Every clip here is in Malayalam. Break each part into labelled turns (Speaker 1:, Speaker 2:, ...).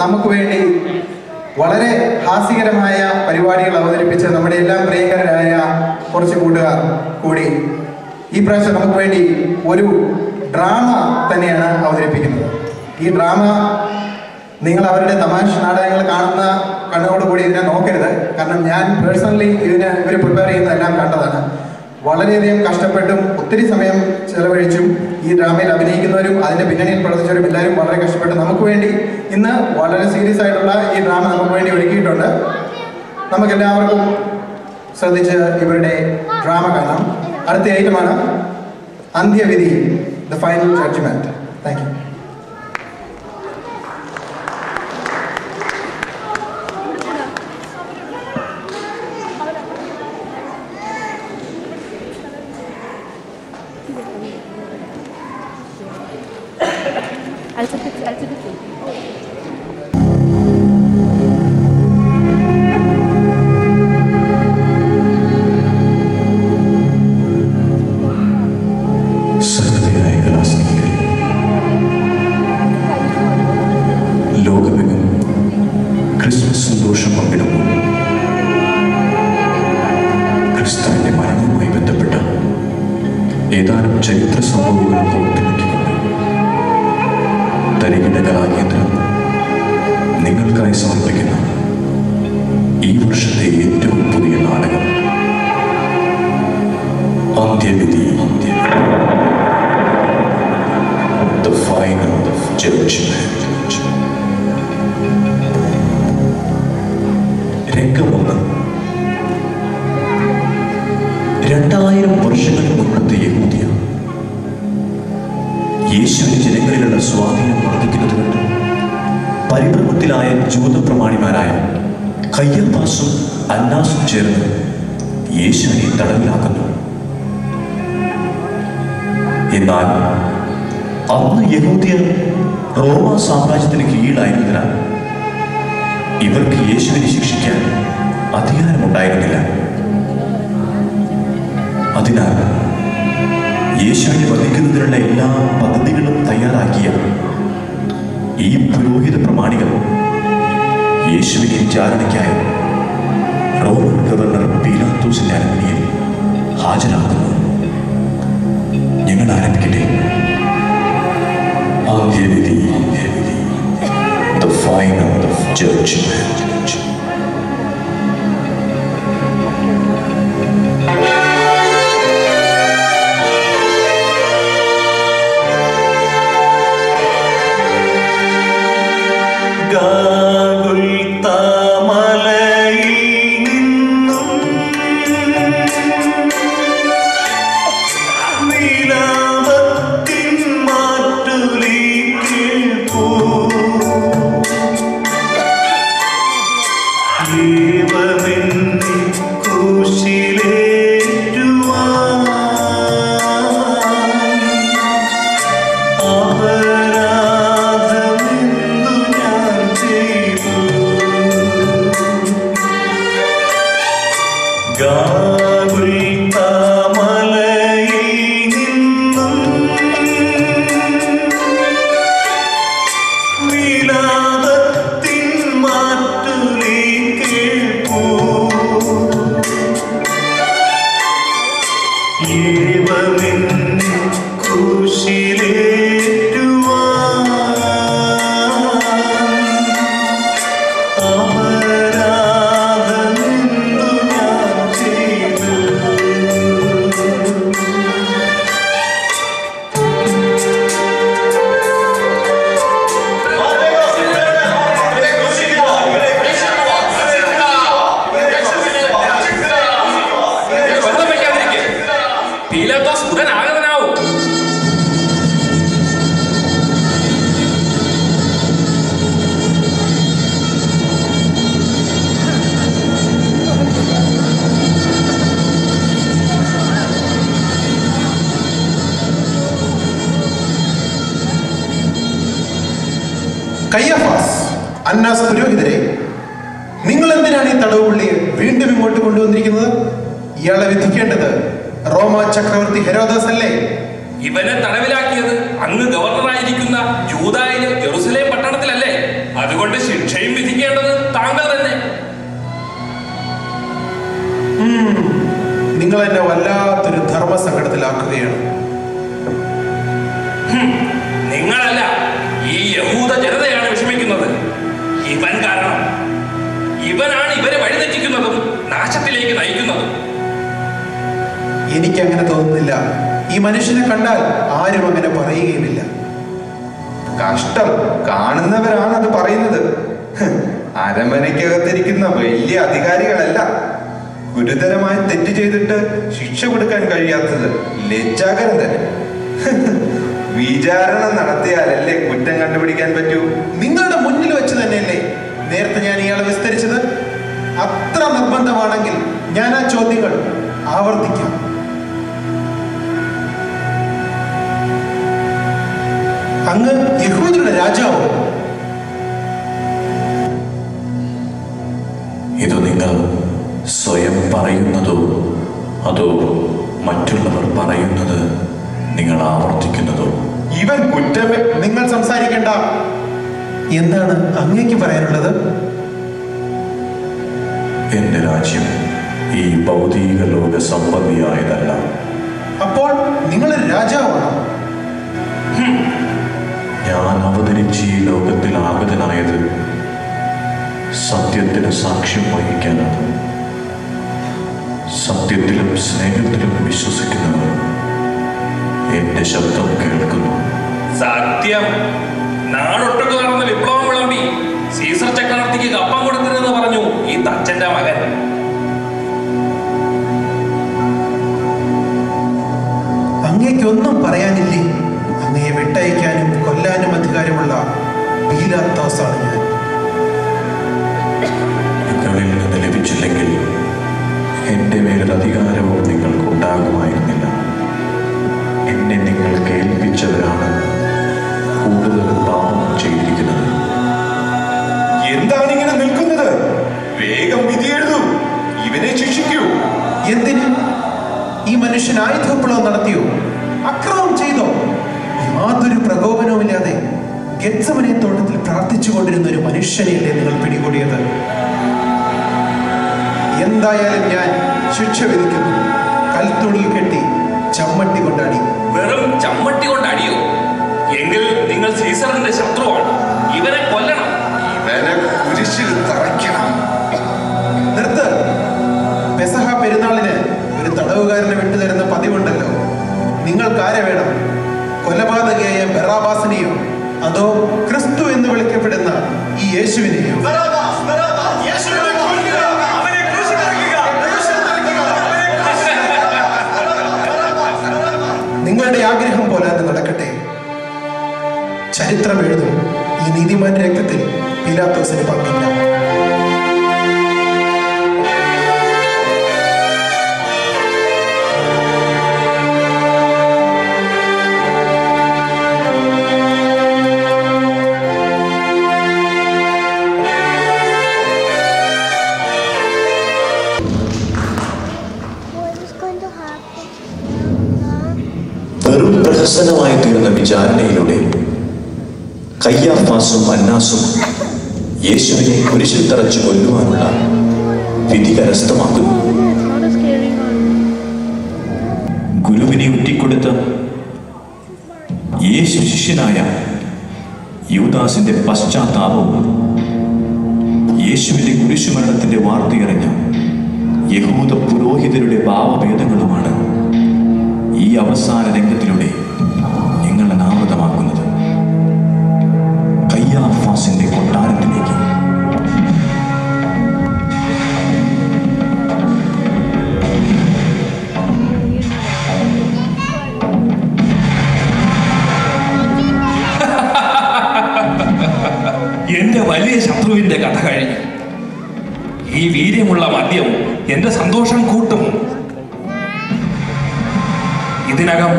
Speaker 1: നമുക്ക് വേണ്ടി വളരെ ഹാസ്യകരമായ പരിപാടികൾ അവതരിപ്പിച്ച് നമ്മുടെ എല്ലാം പ്രിയങ്കരായ കുറച്ച് കൂട്ടുകാർ കൂടി ഈ പ്രാവശ്യം നമുക്ക് വേണ്ടി ഒരു ഡ്രാമ തന്നെയാണ് അവതരിപ്പിക്കുന്നത്. ഈ ഡ്രാമ നിങ്ങൾ അവരുടെ തമാശ നാടകങ്ങൾ കാണുന്ന കണ്ണോടുകൂടി ഇതിനെ നോക്കരുത്. കാരണം ഞാൻ പേഴ്സണലി ഇവർ പ്രിപ്പയർ ചെയ്യുന്നതെല്ലാം കണ്ടതാണ്. വളരെയധികം കഷ്ടപ്പെട്ടും ഒത്തിരി സമയം ചെലവഴിച്ചും ഈ ഡ്രാമയിൽ അഭിനയിക്കുന്നവരും അതിൻ്റെ പിന്നണിയിൽ പ്രവർത്തിച്ചവരും എല്ലാവരും വളരെ കഷ്ടപ്പെട്ട് നമുക്ക് വേണ്ടി ഇന്ന് വളരെ സീരിയസ് ആയിട്ടുള്ള ഈ ഡ്രാമ നമുക്ക് വേണ്ടി ഒരുക്കിയിട്ടുണ്ട്. നമുക്കെല്ലാവർക്കും ശ്രദ്ധിച്ച് ഇവരുടെ ഡ്രാമ കാണാം. അടുത്ത ഐറ്റമാണ് അന്ത്യവിധി, the final judgement. Thank you.
Speaker 2: ലോകമെങ്ങും ക്രിസ്മസ് സന്തോഷം പങ്കിടുമ്പോൾ ക്രിസ്തുവിന്റെ മരണവുമായി ബന്ധപ്പെട്ട ഏതാനും ചരിത്ര സംഭവങ്ങൾ ഓർത്തിണക്കിക്കൊണ്ട് തരികിട കലാകേന്ദ്രം നിങ്ങൾക്കായി സമർപ്പിക്കുന്ന ഈ വർഷത്തെ ഏറ്റവും പുതിയ നാടകം അന്ത്യവിധി, The Final Judgment. രംഗമൊന്ന്. 2000 വർഷങ്ങൾക്ക് മുമ്പത്തെ യഹൂദിയ യേശുവിന് ജനങ്ങളിലുള്ള സ്വാധീനം വർദ്ധിക്കുന്നത് കണ്ട് പരിഭ്രമത്തിലായ ജൂതപ്രമാണിമാരായ കയ്യപ്പാസും അന്നാസും ചേർന്ന് യേശുവിനെ തടവിലാക്കുന്നു. എന്നാൽ അന്ന് യഹൂദിയർ റോമ സാമ്രാജ്യത്തിന് കീഴിലായിരുന്നതിനാൽ ഇവർക്ക് യേശുവിനെ ശിക്ഷിക്കാൻ അധികാരമുണ്ടായിരുന്നില്ല. അതിനാൽ യേശുവിനെ വധിക്കുന്നതിനുള്ള എല്ലാ പദ്ധതികളും തയ്യാറാക്കിയ ഈ പുരോഹിത പ്രമാണികൾ യേശുവിനെ വിചാരണയ്ക്കായി റോമൻ ഗവർണർ പീലാത്തോസിന്റെ അരമനയിൽ ഹാജരാക്കുന്നു. ഞങ്ങൾ ആരംഭിക്കട്ടെ. അന്ത്യവിധി, The Final Judgment. കയ്യഫാസ്, അന്നാസ് പുരോഹിതരെ, നിങ്ങൾ എന്തിനാണ് ഈ തടവുപുള്ളിയെ വീണ്ടും ഇങ്ങോട്ട് കൊണ്ടുവന്നിരിക്കുന്നത്? ഇയാളെ വിധിക്കേണ്ടത് റോമ ചക്രവർത്തി ഹെരോദാസ് അല്ലേ?
Speaker 3: ഇവനെ തടവിലാക്കിയത് അങ്ങ് ഗവർണറായിരിക്കുന്ന ജൂദായിലെ ജെറുസലേം പട്ടണത്തിലല്ലേ? അതുകൊണ്ട് ശിക്ഷയും വിധിക്കേണ്ടത് താങ്കൾ തന്നെ.
Speaker 2: നിങ്ങൾ എന്നെ വല്ലാത്തൊരു ധർമ്മസങ്കടത്തിലാക്കുകയാണ്.
Speaker 3: നിങ്ങളല്ല, ഈ യഹൂദ ജനതയാണ് വിഷമിക്കുന്നത്. ഇവൻ കാരണം. ഇവനാണ് ഇവരെ വഴിതെറ്റിക്കുന്നതും നാശത്തിലേക്ക് നയിക്കുന്നതും.
Speaker 2: എനിക്കങ്ങനെ തോന്നുന്നില്ല. ഈ മനുഷ്യനെ കണ്ടാൽ ആരും അങ്ങനെ പറയുകയുമില്ല.
Speaker 4: കഷ്ടം, കാണുന്നവരാണ് അത് പറയുന്നത്. അരമനയ്ക്കകത്തിരിക്കുന്ന വലിയ അധികാരികളല്ല. ഗുരുതരമായി തെറ്റ് ചെയ്തിട്ട് ശിക്ഷ കൊടുക്കാൻ കഴിയാത്തത് ലജ്ജാകരം തന്നെ. വിചാരണ നടത്തിയാലല്ലേ കുറ്റം കണ്ടുപിടിക്കാൻ പറ്റൂ.
Speaker 2: നിങ്ങളുടെ മുന്നിൽ വെച്ച് തന്നെയല്ലേ നേരത്തെ ഞാൻ ഇയാളെ വിസ്തരിച്ചത്. അത്ര നിർബന്ധമാണെങ്കിൽ ഞാൻ ആ ചോദ്യങ്ങൾ ആവർത്തിക്കാം. അങ്ങ് യഹൂദരുടെ രാജാവോ?
Speaker 5: ഇത് നിങ്ങൾ സ്വയം പറയുന്നതോ അതോ മറ്റുള്ളവർ പറയുന്നത് നിങ്ങൾ ആവർത്തിക്കുന്നതോ?
Speaker 4: ഇവൻ കുറ്റമേ.
Speaker 2: നിങ്ങൾ സംസാരിക്കേണ്ട. എന്താണ് അങ്ങേക്ക് പറയാനുള്ളത്?
Speaker 5: എന്റെ രാജ്യം ഈ ഭൗതിക ലോക സംബന്ധിയായതല്ല.
Speaker 2: അപ്പോൾ നിങ്ങൾ രാജാവാണോ?
Speaker 5: ഞാൻ അവതരിച്ച് ഈ ലോകത്തിൽ ആഗതനായത് സത്യത്തിന് സാക്ഷ്യം വഹിക്കാനാണ്. സത്യത്തിലും സ്നേഹത്തിലും വിശ്വസിക്കുന്നവർ എന്റെ ശബ്ദം കേൾക്കുന്നു.
Speaker 3: സത്യം. നാടൊട്ടൊക്കെ നടന്ന വിപ്ലവം വിളമ്പി സീസർ ചക്രവർത്തിക്ക് കപ്പം കൊടുത്തിരുന്നെന്ന് പറഞ്ഞു ഈ തച്ചന്റെ മകൻ.
Speaker 2: അങ്ങേക്കൊന്നും പറയാനില്ലേ? അങ്ങയെ വിട്ടയക്കാനും കൊല്ലാനും അധികാരമുള്ള പീലാത്തോസാണ് ഞാൻ.
Speaker 5: നിങ്ങളിൽ നിന്ന് ലഭിച്ചില്ലെങ്കിൽ എന്റെ മേലൊരു അധികാരവും നിങ്ങൾക്ക് ഉണ്ടാകുമായിരുന്നില്ല. എന്നെ നിങ്ങൾ കേൾപ്പിച്ചവരാണ് കൂടുതൽ പാപം ചെയ്തിരിക്കുന്നത്.
Speaker 4: എന്താണ് ഇങ്ങനെ നിൽക്കുന്നത്? വേഗം വിധി എഴുതൂ. ഇവനെ ശിക്ഷിക്കൂ.
Speaker 2: എന്തിന്? ഈ മനുഷ്യൻ ആയുധവിപ്ലവം നടത്തിയോ? അക്രമം ചെയ്തോ? യാതൊരു പ്രകോപനവുമില്ലാതെ ഗെത്സമനെ തോട്ടത്തിൽ പ്രാർത്ഥിച്ചുകൊണ്ടിരുന്ന ഒരു മനുഷ്യനെയല്ലേ നിങ്ങൾ പിടികൂടിയത്? എന്തായാലും ഞാൻ ശിക്ഷ വിധിക്കുന്നു. കൽത്തുള്ളിൽ കെട്ടി ചമ്മട്ടി കൊണ്ടടി.
Speaker 3: വെറും ചമ്മട്ടി കൊണ്ട് അടിയോ? എങ്കിൽ നിങ്ങൾ സീസറിന്റെ ശത്രുവാണ്. ഇവനെ കൊല്ലണം.
Speaker 4: ഇവനെ കുരിശിൽ തറയ്ക്കണം.
Speaker 2: നിർത്ത്. പെസഹ പെരുന്നാളിന് ഒരു തടവുകാരനെ വിട്ടുതരുന്ന പതിവുണ്ടല്ലോ. നിങ്ങൾക്കാരെ വേണം? കൊലപാതകയായ ബറാബാസിനെയോ അതോ ക്രിസ്തു എന്ന് വിളിക്കപ്പെടുന്ന ഈ യേശുവിനെയോ? നിങ്ങളുടെ ആഗ്രഹം പോലെ അത് നടക്കട്ടെ. ചരിത്രം എഴുതും. ഈ നീതിമാന്റെ രക്തത്തിൽ പീലാത്തോസിന് പങ്കില്ല.
Speaker 5: വെറും പ്രഹസനമായി തീർന്ന വിചാരണയിലൂടെ കയ്യാഫാസും അന്നാസും യേശുവിനെ കുരിശിൽ തറച്ചു കൊല്ലുവാനുള്ള വിധി കരസ്ഥമാക്കുന്നു. ഗുരുവിനെ ഒറ്റിക്കൊടുത്ത യേശു ശിഷ്യനായ യൂദാസിന്റെ പശ്ചാത്താപവും യേശുവിന്റെ കുരിശുമരണത്തിന്റെ വാർത്തയറിഞ്ഞ യഹൂദ പുരോഹിതരുടെ ഭാവഭേദങ്ങളുമാണ് ഈ അവസാന രംഗത്തിലൂടെ നിങ്ങൾ അനാവൃതമാക്കുന്നത്. കയ്യാഫാസിന്റെ കൊട്ടാരത്തിലേക്ക്.
Speaker 3: എന്റെ വലിയ ശത്രുവിന്റെ കഥ കഴിഞ്ഞു. ഈ വീര്യമുള്ള മദ്യം എന്റെ സന്തോഷം കൂട്ടും. ഇതിനകം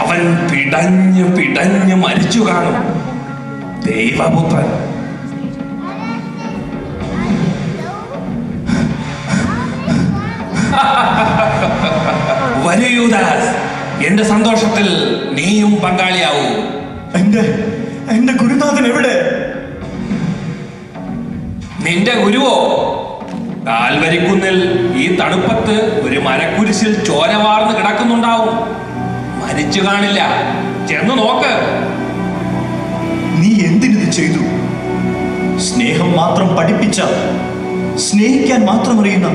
Speaker 3: അവൻ പിടഞ്ഞു പിടഞ്ഞു മരിച്ചു കാണും. ദൈവപുത്രൻ. വരൂ യൂദാസ്, എന്റെ സന്തോഷത്തിൽ നീയും പങ്കാളിയാവൂ.
Speaker 5: എന്റെ ഗുരുനാഥൻ എവിടെ?
Speaker 3: നിന്റെ ഗുരുവോ? കാൽവരിക്കുന്നിൽ ഈ തണുപ്പത്ത് ഒരു മരക്കുരിശിൽ ചോര വാർന്ന് കിടക്കുന്നുണ്ടാവും. മരിച്ചു കാണില്ല. ചെന്ന് നോക്ക്.
Speaker 6: നീ എന്തിനിത് ചെയ്തു? സ്നേഹം മാത്രം പഠിപ്പിച്ച, സ്നേഹിക്കാൻ മാത്രം അറിയുന്ന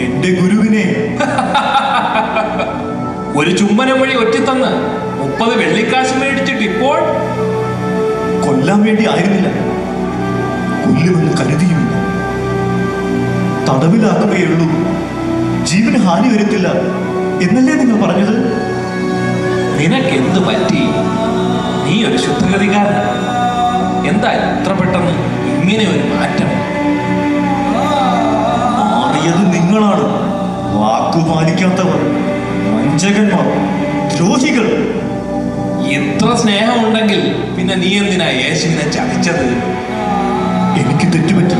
Speaker 6: എന്റെ ഗുരുവിനെ
Speaker 3: ഒരു ചുംബനം വഴി ഒറ്റിത്തന്ന് 30 വെള്ളിക്കാശ് മേടിച്ചിട്ട് ഇപ്പോൾ
Speaker 6: കൊല്ലാൻ വേണ്ടി ആയിരുന്നില്ല, കൊല്ലുമെന്ന് കരുതിയുമില്ല. തടവിലാക്കുകയുള്ളൂ, ജീവന് ഹാനി വരുത്തില്ല എന്നല്ലേ നിങ്ങൾ പറഞ്ഞത്?
Speaker 3: നിനക്കെന്ത് പറ്റി? നീ ഒരു ശുദ്ധഗതികാരൻ. എന്താ ഇത്ര പെട്ടെന്ന് ഇങ്ങനെ ഒരു മാറ്റം?
Speaker 6: മാറിയത് നിങ്ങളാണ്. വാക്കു പാലിക്കാത്തവർ, വഞ്ചകന്മാർ, ദ്രോഹികൾ.
Speaker 3: ഇത്ര സ്നേഹമുണ്ടെങ്കിൽ പിന്നെ നീ എന്തിനാ യേശുവിനെ ചതിച്ചത്?
Speaker 6: എനിക്ക് തെറ്റുപറ്റി.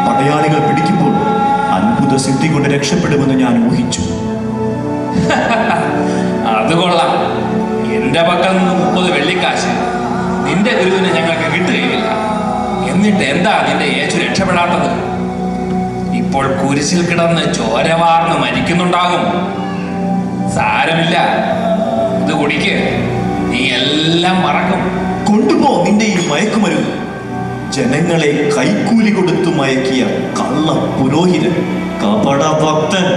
Speaker 6: പടയാളികൾ പിടിക്കുമ്പോൾ അത്ഭുത സിദ്ധി കൊണ്ട് രക്ഷപ്പെടുമെന്ന് ഞാൻ ഊഹിച്ചു.
Speaker 3: അത് കൊള്ളാം. എന്റെ പക്കൽ നിന്ന് 30 വെള്ളിക്കാശ് നിന്റെ ഗുരുവിന് ഞങ്ങൾക്ക് കിട്ടുകയില്ല. എന്നിട്ട് എന്താ നിന്റെ യേശു രക്ഷപ്പെടാത്തത്? ഇപ്പോൾ കുരിശിൽ കിടന്ന് ചോര വാർന്ന് മരിക്കുന്നുണ്ടാകും. സാരമില്ല, ഇത് കുടിക്ക്, നീ എല്ലാം മറക്കും.
Speaker 6: കൊണ്ടുപോ നിന്റെ ഈ മയക്കുമരുന്ന്. ജനങ്ങളെ കൈക്കൂലി കൊടുത്തു മയക്കിയ കള്ള പുരോഹിതൻ, കപട ഭക്തൻ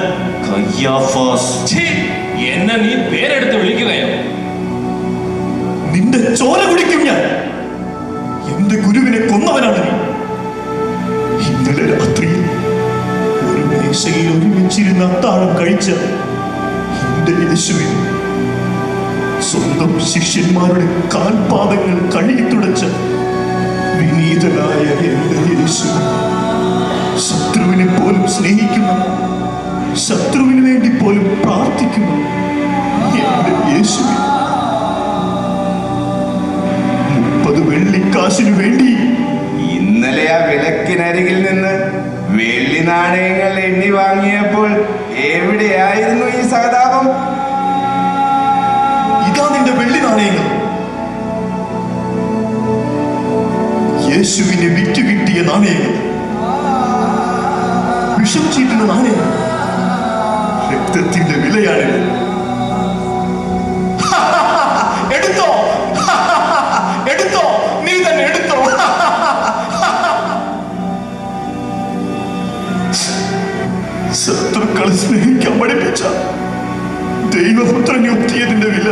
Speaker 6: കയ്യാഫാസ്.
Speaker 3: ഛീ, എന്നെ നീ പേരെടുത്ത് വിളിക്കുകയോ?
Speaker 6: നിന്റെ ചോര കുടിക്കും ഞാൻ. എന്റെ ഗുരുവിനെ കൊന്നവനാണ് നീ. ഇന്നലെ രാത്രി ഒരു മേശയിൽ ഒരുമിച്ചിരുന്ന് അത്താഴം കഴിച്ച എന്റെ യേശുവിനെ, സ്വന്തം ശിഷ്യന്മാരുടെ കാൽപാദങ്ങൾ കഴുകി തുടച്ച വിനീതനായ എന്റെ യേശു, ശത്രുവിനെ പോലും സ്നേഹിക്കുന്ന, ശത്രുവിന് വേണ്ടി പോലും പ്രാർത്ഥിക്കുന്ന എന്റെ യേശുവിനെ 30 വെള്ളിക്കാശിനു വേണ്ടി
Speaker 4: ഇന്നലെ ആ വിളക്കിനരികിൽ നിന്ന് വെള്ളി നാണയങ്ങൾ എണ്ണി വാങ്ങിയപ്പോൾ എവിടെയായിരുന്നു ഈ സഹതാപം?
Speaker 6: ഇതാ നിന്റെ വെള്ളി നാണയങ്ങൾ. യേശുവിനെ വിറ്റു കിട്ടിയ നാണയങ്ങൾ, വിഷം ചീറ്റുന്ന നാണയങ്ങൾ. രക്തത്തിന്റെ വിലയാണിത്. എടുത്തോ, എടുത്തോ, നീ തന്നെ എടുത്തോ. ശത്രുക്കളെ സ്നേഹിക്കാൻ പഠിപ്പിച്ച ദൈവപുത്രനെ ഒത്തിയതിന്റെ വില.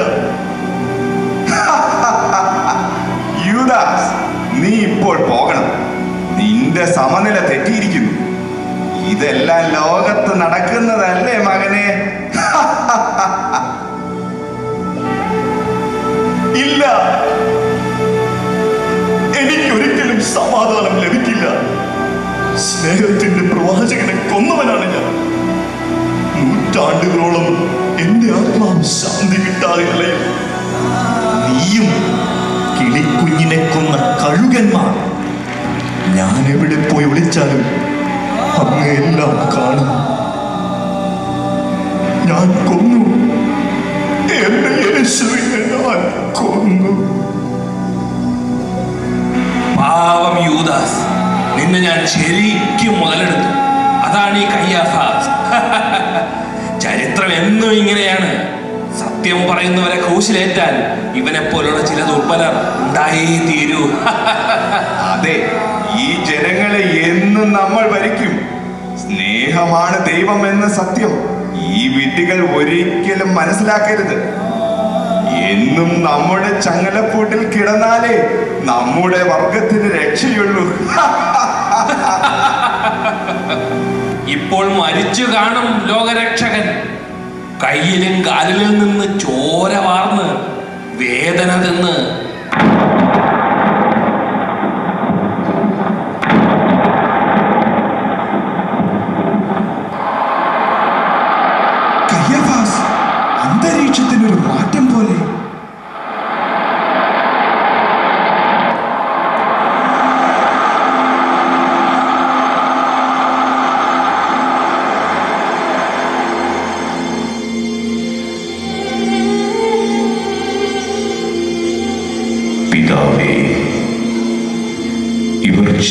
Speaker 4: യൂദാസ്, നീ ഇപ്പോൾ പോകണം. നിന്റെ സമനില തെറ്റിയിരിക്കുന്നു. ഇതെല്ലാം ലോകത്ത് നടക്കുന്നതല്ലേ മകനെ?
Speaker 6: ഇല്ല, എനിക്കൊരിക്കലും സമാധാനം ലഭിക്കില്ല. സ്നേഹത്തിന്റെ പ്രവാചകനെ കൊന്നവനാണ് ഞാൻ. നൂറ്റാണ്ടുകളോളം എന്റെ ആത്മാവ് ശാന്തി കിട്ടാതെ അലയും. നീയും കിളിക്കുഞ്ഞിനെ കൊന്ന കഴുകന്മാർ. ഞാൻ എവിടെ പോയി വിളിച്ചാലും അങ്ങ് എല്ലാം കാണും. ഞാൻ കൊന്നു, എന്റെ യേശുവിനെ ഞാൻ കൊന്നു.
Speaker 3: പാവം യൂദാസ്, നിന്നെ ഞാൻ ശരിക്കും മുതലെടുത്തു. അതാണ് ഈ കയ്യാഫാസ്. ചരിത്രം എന്നും ഇങ്ങനെയാണ്. സത്യം പറയുന്നവരെ ക്രൂശിലേറ്റാൻ ഇവനെ പോലുള്ള ചില ദുർബലർ ഉണ്ടായേ തീരൂ.
Speaker 4: അതെ, ഈ ജനങ്ങളെ എന്നും നമ്മൾ ഭരിക്കും. സ്നേഹമാണ് ദൈവം എന്ന സത്യം ഈ വിഡ്ഢികൾ ഒരിക്കലും മനസ്സിലാക്കരുത്. എന്നും നമ്മുടെ ചങ്ങലപ്പൂട്ടിൽ കിടന്നാലേ നമ്മുടെ വർഗത്തിന് രക്ഷയുള്ളൂ.
Speaker 3: ഇപ്പോൾ മരിച്ചു കാണും ലോകരക്ഷകൻ. കയ്യിലും കാലിലും നിന്ന് ചോര വാർന്ന് വേദന തിന്ന്
Speaker 2: അന്തരീക്ഷത്തിനൊരു മാറ്റം പോലെ.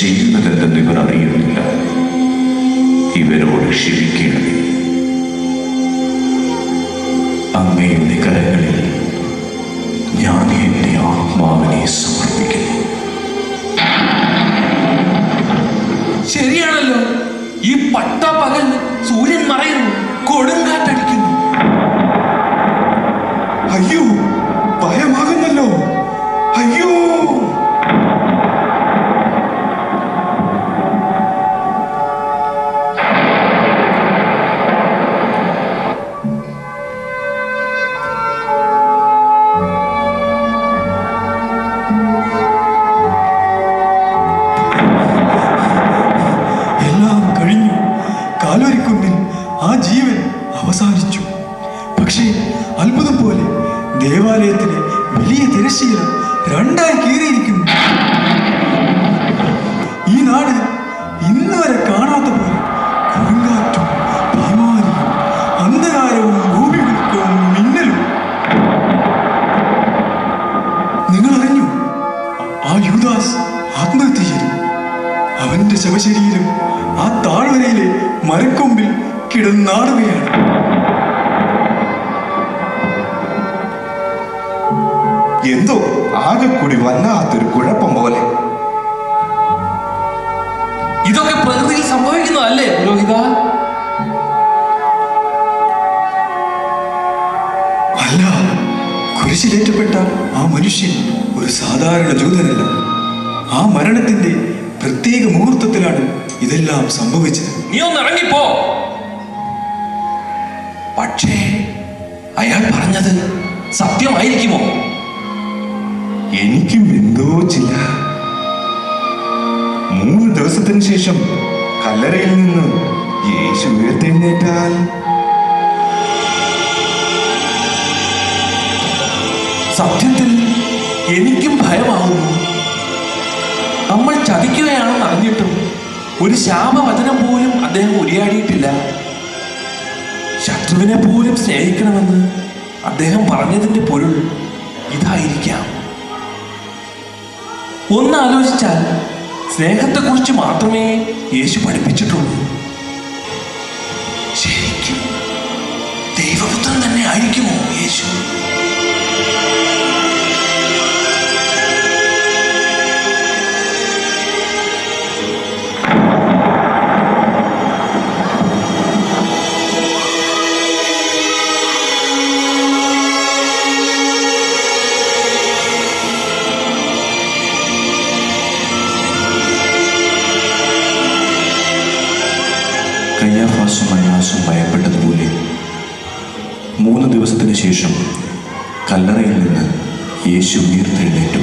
Speaker 5: ചെയ്യുന്നതെന്തെന്ന് ഇവർ അറിയുന്നില്ല. ഇവരോട് ക്ഷമിക്കണമേ. അങ്ങയുടെ കരങ്ങളിൽ ഞാൻ എൻ്റെ ആത്മാവിനെ സമർപ്പിക്കുന്നു.
Speaker 3: ശരിയാണല്ലോ, ഈ പട്ടാപ്പകൽ സൂര്യൻ മറയുന്നു, കൊടുങ്കാറ്റടിക്കുന്നു.
Speaker 4: അയ്യോ, ഭയമാകുന്നല്ലോ. അയ്യോ,
Speaker 6: എല്ലാം കഴിഞ്ഞു. കാൽവരിക്കുന്നിൽ ആ ജീവൻ അവസാനിച്ചു. പക്ഷേ അത്ഭുതം പോലെ ദേവാലയത്തിലെ വലിയ തിരശ്ശീല രണ്ടായി കീറിയിരിക്കുന്നു. ഈ നാട് ഇന്ന് വരെ കാണാത്ത പോലെ കൊടുങ്കാറ്റും ഭീമാനിയും അന്ധകാരവും ഭൂമികുലുക്കവും മിന്നലും. നിങ്ങൾ അറിഞ്ഞു, ആ യൂദാസ് ആത്മഹത്യ ചെയ്തു. അവന്റെ ശവശരീരം ആ താഴ്വരയിലെ മരക്കൊമ്പിൽ കിടന്നാടുകയാണ്.
Speaker 4: എന്തോ ആകെ കൂടി വല്ലാത്തൊരു കുഴപ്പം പോലെ.
Speaker 3: ഇതൊക്കെ പ്രകൃതിയിൽ സംഭവിക്കുന്നതല്ലേ പുരോഹിത?
Speaker 6: അല്ല, കുരിശിലേറ്റപ്പെട്ട ആ മനുഷ്യൻ ഒരു സാധാരണ ജൂതനല്ല. ആ മരണത്തിന്റെ പ്രത്യേക മുഹൂർത്തത്തിലാണ് ഇതെല്ലാം സംഭവിച്ചത്.
Speaker 3: നീ ഒന്ന് ഇറങ്ങിപ്പോ. പക്ഷേ അയാൾ പറഞ്ഞത് സത്യമായിരിക്കുമോ?
Speaker 4: എനിക്കും എന്തോ ചില 3 ദിവസത്തിന് ശേഷം കല്ലറയിൽ നിന്ന് യേശു ഉയർത്തെഴുന്നേറ്റാൽ
Speaker 3: സത്യത്തിൽ എനിക്കും ഭയമാകുന്നു. നമ്മൾ ചതിക്കുകയാണെന്ന് അറിഞ്ഞിട്ടും ഒരു ശാപവചനം പോലും അദ്ദേഹം ഉരിയാടിയിട്ടില്ല. ശത്രുവിനെ പോലും സ്നേഹിക്കണമെന്ന് അദ്ദേഹം പറഞ്ഞതിന്റെ പൊരുൾ ഇതായിരിക്കാം. ഒന്ന് ആലോചിച്ചാൽ സ്നേഹത്തെക്കുറിച്ച് മാത്രമേ യേശു പഠിപ്പിച്ചിട്ടുള്ളൂ. ശരിക്കും ദൈവപുത്രൻ തന്നെ ആയിരിക്കുമോ യേശു?
Speaker 5: കയ്യാഫാസും അന്നാസും ഭയപ്പെട്ടതുപോലെ 3 ദിവസത്തിന് ശേഷം കല്ലറയിൽ നിന്ന് യേശു ഉയർത്തെഴുന്നേറ്റു.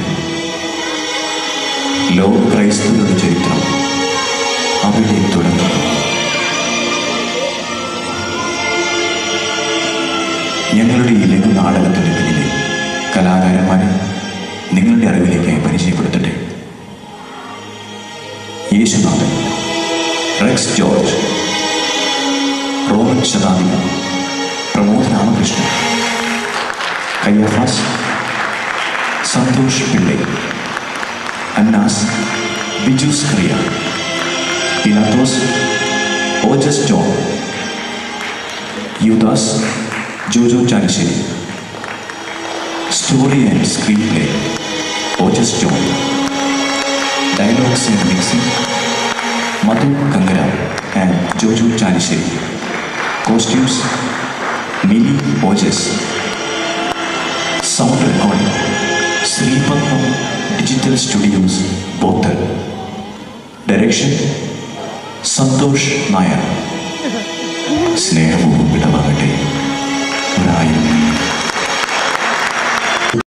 Speaker 5: ലോക ക്രൈസ്തവരുടെ ചരിത്രം അവിടെ തുടങ്ങി. ഞങ്ങളുടെ ഈ ലഘു നാടകത്തിന് പിന്നിലെ കലാകാരന്മാരെ നിങ്ങളുടെ അറിവിലേക്കായി പരിചയപ്പെടുത്തട്ടെ. യേശുനാഥൻ, റെക്സ് ജോർജ്, റോമൻ ശതാധിപൻ പ്രമോദ് രാമകൃഷ്ണൻ, കയ്യാഫാസ്, സന്തോഷ് പിള്ളை, അന്നാസ് ബിജു സ്കറിയ, പിലാത്തോസ് ഓജസ് ജോൺ, യൂദാസ് Jojo Chalissery. Story and screenplay Ojas John. Dialogues and mixing Madhu Kankara and Jojo Chalissery. Costumes Mili Ojas. Sound recording Sripadma Digital Studios, Bothal. Direction Santosh Nair. Snehavu